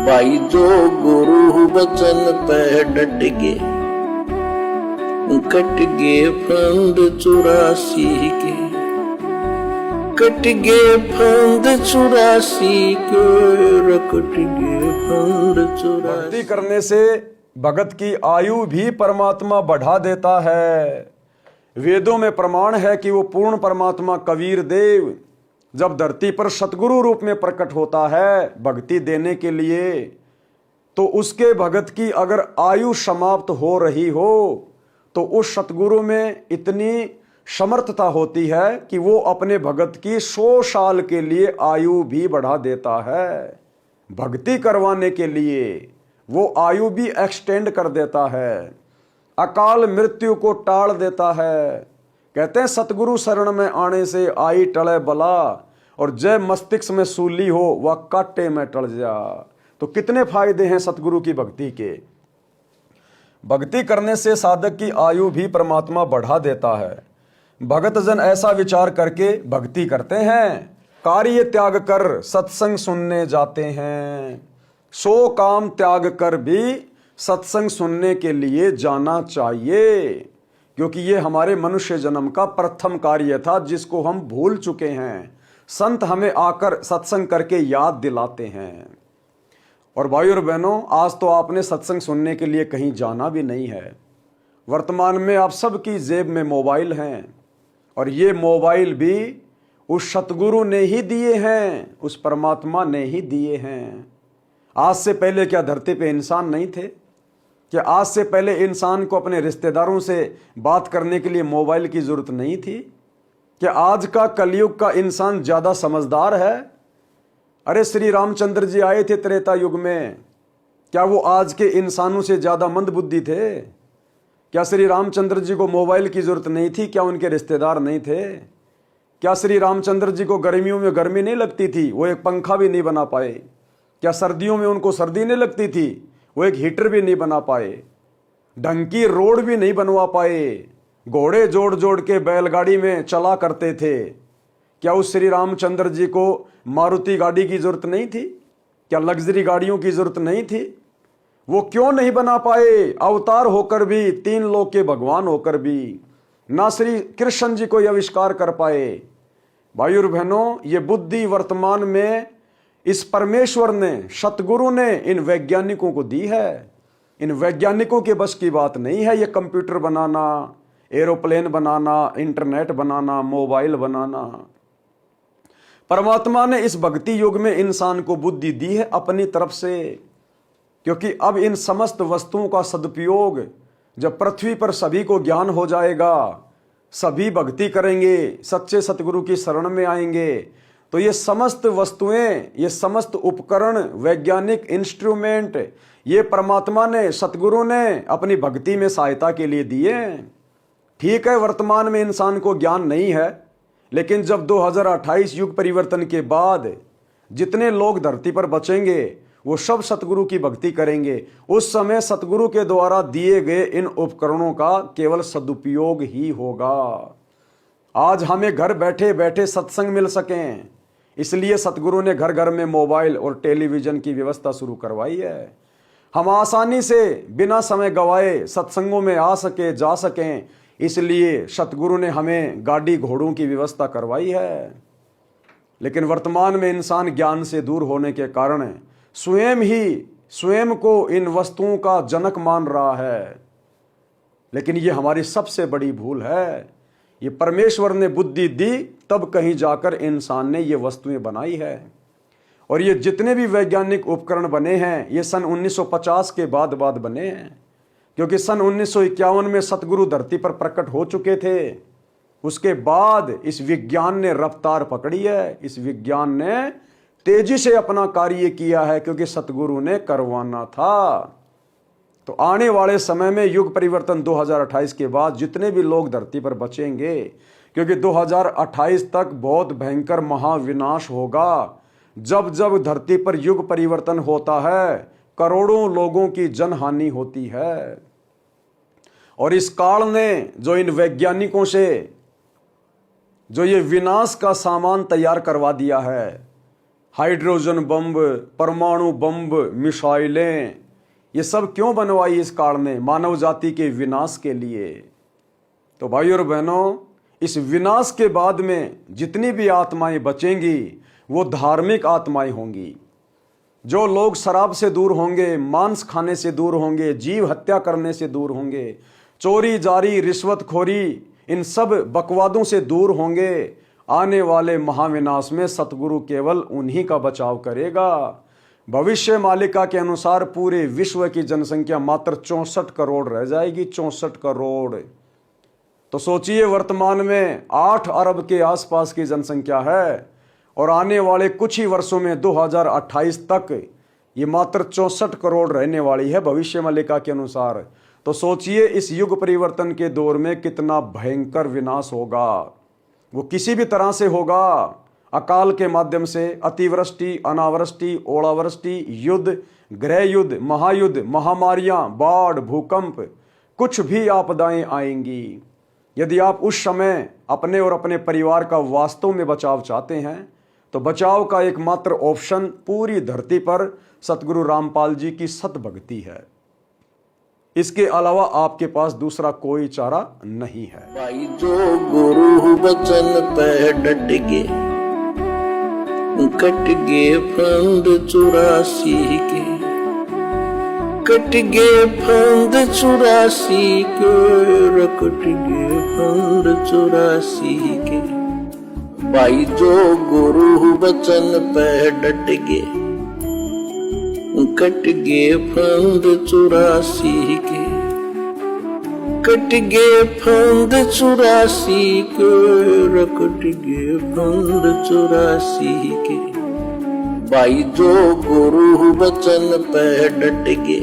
भाई जो गुरु बचन पे डट गे, कट गे फंद 84 के, कट गे फंद 84 के, कट गे फंद 84। भक्ति करने से भगत की आयु भी परमात्मा बढ़ा देता है। वेदों में प्रमाण है कि वो पूर्ण परमात्मा कबीर देव जब धरती पर सतगुरु रूप में प्रकट होता है भक्ति देने के लिए, तो उसके भगत की अगर आयु समाप्त हो रही हो तो उस सतगुरु में इतनी समर्थता होती है कि वो अपने भगत की 100 साल के लिए आयु भी बढ़ा देता है। भक्ति करवाने के लिए वो आयु भी एक्सटेंड कर देता है, अकाल मृत्यु को टाल देता है। कहते हैं सतगुरु शरण में आने से आई टले बला, और जय मस्तिष्क में सूली हो वह काटे में टल जा। तो कितने फायदे हैं सतगुरु की भक्ति के। भक्ति करने से साधक की आयु भी परमात्मा बढ़ा देता है। भगत जन ऐसा विचार करके भक्ति करते हैं, कार्य त्याग कर सत्संग सुनने जाते हैं। 100 काम त्याग कर भी सत्संग सुनने के लिए जाना चाहिए, क्योंकि ये हमारे मनुष्य जन्म का प्रथम कार्य था जिसको हम भूल चुके हैं। संत हमें आकर सत्संग करके याद दिलाते हैं। और भाई और बहनों, आज तो आपने सत्संग सुनने के लिए कहीं जाना भी नहीं है। वर्तमान में आप सबकी जेब में मोबाइल हैं, और ये मोबाइल भी उस सतगुरु ने ही दिए हैं, उस परमात्मा ने ही दिए हैं। आज से पहले क्या धरती पे इंसान नहीं थे? क्या आज से पहले इंसान को अपने रिश्तेदारों से बात करने के लिए मोबाइल की जरूरत नहीं थी? क्या आज का कलयुग का इंसान ज्यादा समझदार है? अरे श्री रामचंद्र जी आए थे त्रेता युग में, क्या वो आज के इंसानों से ज्यादा मंदबुद्धि थे? क्या श्री रामचंद्र जी को मोबाइल की जरूरत नहीं थी? क्या उनके रिश्तेदार नहीं थे? क्या श्री रामचंद्र जी को गर्मियों में गर्मी नहीं लगती थी, वो एक पंखा भी नहीं बना पाए? क्या सर्दियों में उनको सर्दी नहीं लगती थी, वो एक हीटर भी नहीं बना पाए? ढंग की रोड भी नहीं बनवा पाए? घोड़े जोड़ जोड़ के बैलगाड़ी में चला करते थे। क्या उस श्री रामचंद्र जी को मारुति गाड़ी की जरूरत नहीं थी? क्या लग्जरी गाड़ियों की जरूरत नहीं थी? वो क्यों नहीं बना पाए? अवतार होकर भी, 3 लोक के भगवान होकर भी ना श्री कृष्ण जी को आविष्कार कर पाए। भाई और बहनों, ये बुद्धि वर्तमान में इस परमेश्वर ने, सतगुरु ने इन वैज्ञानिकों को दी है। इन वैज्ञानिकों के बस की बात नहीं है ये कंप्यूटर बनाना, एरोप्लेन बनाना, इंटरनेट बनाना, मोबाइल बनाना। परमात्मा ने इस भक्ति युग में इंसान को बुद्धि दी है अपनी तरफ से, क्योंकि अब इन समस्त वस्तुओं का सदुपयोग जब पृथ्वी पर सभी को ज्ञान हो जाएगा, सभी भक्ति करेंगे, सच्चे सतगुरु की शरण में आएंगे, तो ये समस्त वस्तुएं, ये समस्त उपकरण, वैज्ञानिक इंस्ट्रूमेंट, ये परमात्मा ने, सतगुरु ने अपनी भक्ति में सहायता के लिए दिए। ठीक है, वर्तमान में इंसान को ज्ञान नहीं है, लेकिन जब 2028 युग परिवर्तन के बाद जितने लोग धरती पर बचेंगे वो सब सतगुरु की भक्ति करेंगे। उस समय सतगुरु के द्वारा दिए गए इन उपकरणों का केवल सदुपयोग ही होगा। आज हमें घर बैठे बैठे सत्संग मिल सकें, इसलिए सतगुरु ने घर घर में मोबाइल और टेलीविजन की व्यवस्था शुरू करवाई है। हम आसानी से बिना समय गवाए सत्संगों में आ सके, जा सकें, इसलिए सतगुरु ने हमें गाड़ी घोड़ों की व्यवस्था करवाई है। लेकिन वर्तमान में इंसान ज्ञान से दूर होने के कारण स्वयं को इन वस्तुओं का जनक मान रहा है। लेकिन ये हमारी सबसे बड़ी भूल है। ये परमेश्वर ने बुद्धि दी, तब कहीं जाकर इंसान ने ये वस्तुएं बनाई है। और ये जितने भी वैज्ञानिक उपकरण बने हैं ये सन 1950 के बाद बने हैं, क्योंकि सन 1951 में सतगुरु धरती पर प्रकट हो चुके थे। उसके बाद इस विज्ञान ने रफ्तार पकड़ी है, इस विज्ञान ने तेजी से अपना कार्य किया है, क्योंकि सतगुरु ने करवाना था। तो आने वाले समय में युग परिवर्तन 2028 के बाद जितने भी लोग धरती पर बचेंगे, क्योंकि 2028 तक बहुत भयंकर महाविनाश होगा। जब जब धरती पर युग परिवर्तन होता है करोड़ों लोगों की जनहानि होती है। और इस काल ने जो इन वैज्ञानिकों से जो ये विनाश का सामान तैयार करवा दिया है, हाइड्रोजन बम, परमाणु बम, मिसाइलें, ये सब क्यों बनवाई इस काल ने? मानव जाति के विनाश के लिए। तो भाई और बहनों, इस विनाश के बाद में जितनी भी आत्माएं बचेंगी वो धार्मिक आत्माएं होंगी। जो लोग शराब से दूर होंगे, मांस खाने से दूर होंगे, जीव हत्या करने से दूर होंगे, चोरी जारी रिश्वतखोरी इन सब बकवादों से दूर होंगे, आने वाले महाविनाश में सतगुरु केवल उन्हीं का बचाव करेगा। भविष्य मालिका के अनुसार पूरे विश्व की जनसंख्या मात्र 64 करोड़ रह जाएगी, 64 करोड़। तो सोचिए, वर्तमान में 8 अरब के आसपास की जनसंख्या है और आने वाले कुछ ही वर्षों में 2028 तक ये मात्र 64 करोड़ रहने वाली है भविष्य मालिका के अनुसार। तो सोचिए, इस युग परिवर्तन के दौर में कितना भयंकर विनाश होगा। वो किसी भी तरह से होगा, अकाल के माध्यम से, अतिवृष्टि, अनावृष्टि, ओलावृष्टि, युद्ध, गृह युद्ध, महायुद्ध, महामारियां, बाढ़, भूकंप, कुछ भी आपदाएं आएंगी। यदि आप उस समय अपने और अपने परिवार का वास्तव में बचाव चाहते हैं तो बचाव का एकमात्र ऑप्शन पूरी धरती पर सतगुरु रामपाल जी की सत भक्ति है। इसके अलावा आपके पास दूसरा कोई चारा नहीं है। भाई जो गुरु बचन पे डट गे, कट गे फंद 84 के, कट गे फंद 84 के, रकट गे फंद 84 के। भाई जो गुरु बचन पे डट गे, कट गे फंद 84 के, कट गे फंद 84 के, रकट गे फंद 84 के। भाई जो गुरु बचन पे डट गे,